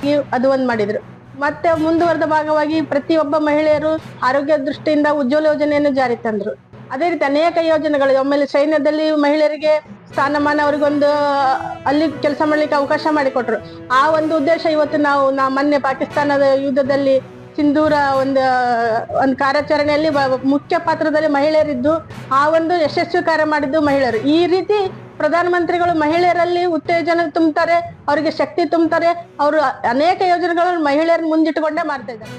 ಭಾಗವಾಗಿ ಅದು ಒಂದು ಮಾಡಿದ್ರು. ಮತ್ತೆ ಮುಂದುವರೆದ ಭಾಗವಾಗಿ ಪ್ರತಿಯೊಬ್ಬ ಮಹಿಳೆಯರು ಆರೋಗ್ಯ ದೃಷ್ಟಿಯಿಂದ ಉಜ್ವಲ ಯೋಜನೆಯನ್ನು ಜಾರಿ ತಂದ್ರು. ಅದೇ ರೀತಿ ಅನೇಕ ಯೋಜನೆಗಳು. ಆಮೇಲೆ ಸೈನ್ಯದಲ್ಲಿ ಮಹಿಳೆಯರಿಗೆ ಸ್ಥಾನಮಾನ, ಅವ್ರಿಗೊಂದು ಅಲ್ಲಿ ಕೆಲಸ ಮಾಡ್ಲಿಕ್ಕೆ ಅವಕಾಶ ಮಾಡಿಕೊಟ್ರು. ಆ ಒಂದು ಉದ್ದೇಶ ಇವತ್ತು ನಾವು ಮೊನ್ನೆ ಪಾಕಿಸ್ತಾನದ ಯುದ್ಧದಲ್ಲಿ ಸಿಂಧೂರ ಒಂದು ಕಾರ್ಯಾಚರಣೆಯಲ್ಲಿ ಮುಖ್ಯ ಪಾತ್ರದಲ್ಲಿ ಮಹಿಳೆಯರಿದ್ದು ಆ ಒಂದು ಯಶಸ್ವಿ ಕಾರ್ಯ ಮಾಡಿದ್ದು ಮಹಿಳೆಯರು. ಈ ರೀತಿ ಪ್ರಧಾನಮಂತ್ರಿಗಳು ಮಹಿಳೆಯರಲ್ಲಿ ಉತ್ತೇಜನ ತುಂಬುತ್ತಾರೆ, ಅವರಿಗೆ ಶಕ್ತಿ ತುಂಬುತ್ತಾರೆ. ಅವರು ಅನೇಕ ಯೋಜನೆಗಳನ್ನು ಮಹಿಳೆಯರನ್ನು ಮುಂದಿಟ್ಟುಕೊಂಡೇ ಮಾಡ್ತಾ ಇದ್ದಾರೆ.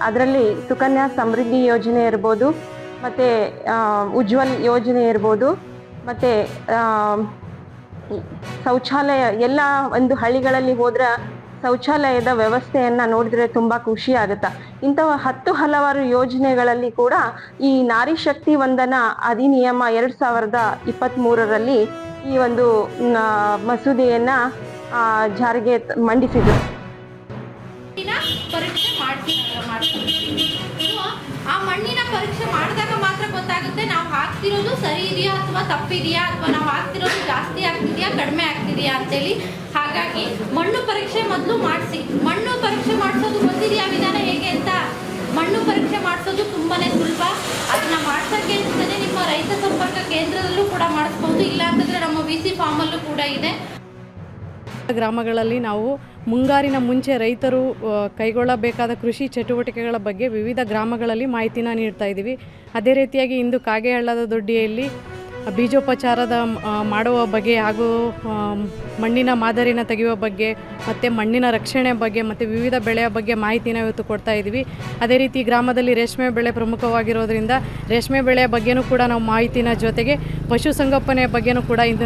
ಅದರಲ್ಲಿ ಸುಕನ್ಯಾ ಸಮೃದ್ಧಿ ಯೋಜನೆ ಇರ್ಬೋದು, ಮತ್ತು ಉಜ್ವಲ್ ಯೋಜನೆ ಇರ್ಬೋದು, ಮತ್ತು ಶೌಚಾಲಯ ಎಲ್ಲ ಒಂದು ಹಳ್ಳಿಗಳಲ್ಲಿ ಹೋದ್ರೆ ಶೌಚಾಲಯದ ವ್ಯವಸ್ಥೆಯನ್ನು ನೋಡಿದ್ರೆ ತುಂಬ ಖುಷಿ ಆಗುತ್ತೆ. ಇಂತಹ ಹಲವಾರು ಯೋಜನೆಗಳಲ್ಲಿ ಕೂಡ ಈ ನಾರಿ ಶಕ್ತಿ ವಂದನಾ ಅಧಿನಿಯಮ 2023ರಲ್ಲಿ ಈ ಒಂದು ಮಸೂದೆಯನ್ನು ಜಾರಿಗೆ ಮಂಡಿಸಿದರು. ಪರೀಕ್ಷೆ ಆ ಮಣ್ಣಿನ ಪರೀಕ್ಷೆ ಮಾಡಿದಾಗ ಮಾತ್ರ ಗೊತ್ತಾಗುತ್ತೆ ನಾವು ಹಾಕ್ತಿರೋದು ಸರಿ ಇದೆಯಾ ಅಥವಾ ತಪ್ಪಿದೆಯಾ, ಅಥವಾ ನಾವು ಹಾಕ್ತಿರೋದು ಜಾಸ್ತಿ ಆಗ್ತಿದೆಯಾ ಕಡಿಮೆ ಆಗ್ತಿದೆಯಾ ಅಂತೇಳಿ. ಹಾಗಾಗಿ ಮಣ್ಣು ಪರೀಕ್ಷೆ ಮೊದಲು ಮಾಡಿಸಿ. ಮಣ್ಣು ಪರೀಕ್ಷೆ ಮಾಡಿಸೋದು ಗೊತ್ತಿದೆಯಾ ವಿಧಾನ ಹೇಗೆ ಅಂತ? ಮಣ್ಣು ಪರೀಕ್ಷೆ ಮಾಡಿಸೋದು ತುಂಬಾ ಸುಲಭ. ಅದನ್ನ ಮಾಡ್ಸೋಕ್ಕೆ ಅಂತಲೇ ನಿಮ್ಮ ರೈತ ಸಂಪರ್ಕ ಕೇಂದ್ರದಲ್ಲೂ ಕೂಡ ಮಾಡಿಸ್ಬೋದು, ಇಲ್ಲ ಅಂತಂದರೆ ನಮ್ಮ VC ಫಾರ್ಮಲ್ಲೂ ಕೂಡ ಇದೆ. ಗ್ರಾಮಗಳಲ್ಲಿ ನಾವು ಮುಂಗಾರಿನ ಮುಂಚೆ ರೈತರು ಕೈಗೊಳ್ಳಬೇಕಾದ ಕೃಷಿ ಚಟುವಟಿಕೆಗಳ ಬಗ್ಗೆ ವಿವಿಧ ಗ್ರಾಮಗಳಲ್ಲಿ ಮಾಹಿತಿನ ನೀಡ್ತಾ ಇದ್ದೀವಿ. ಅದೇ ರೀತಿಯಾಗಿ ಇಂದು ಕಾಗೆಹಳ್ಳದ ದೊಡ್ಡಿಯಲ್ಲಿ ಬೀಜೋಪಚಾರದ ಮಾಡುವ ಬಗ್ಗೆ ಹಾಗೂ ಮಣ್ಣಿನ ಮಾದರಿನ ತೆಗೆಯುವ ಬಗ್ಗೆ ಮತ್ತು ಮಣ್ಣಿನ ರಕ್ಷಣೆ ಬಗ್ಗೆ ಮತ್ತು ವಿವಿಧ ಬೆಳೆಯ ಬಗ್ಗೆ ಮಾಹಿತಿನ ಇವತ್ತು ಕೊಡ್ತಾ ಇದ್ದೀವಿ. ಅದೇ ರೀತಿ ಗ್ರಾಮದಲ್ಲಿ ರೇಷ್ಮೆ ಬೆಳೆ ಪ್ರಮುಖವಾಗಿರೋದ್ರಿಂದ ರೇಷ್ಮೆ ಬೆಳೆಯ ಬಗ್ಗೆನೂ ಕೂಡ ನಾವು ಮಾಹಿತಿನ ಜೊತೆಗೆ ಪಶುಸಂಗೋಪನೆಯ ಬಗ್ಗೆನೂ ಕೂಡ ಇಂದು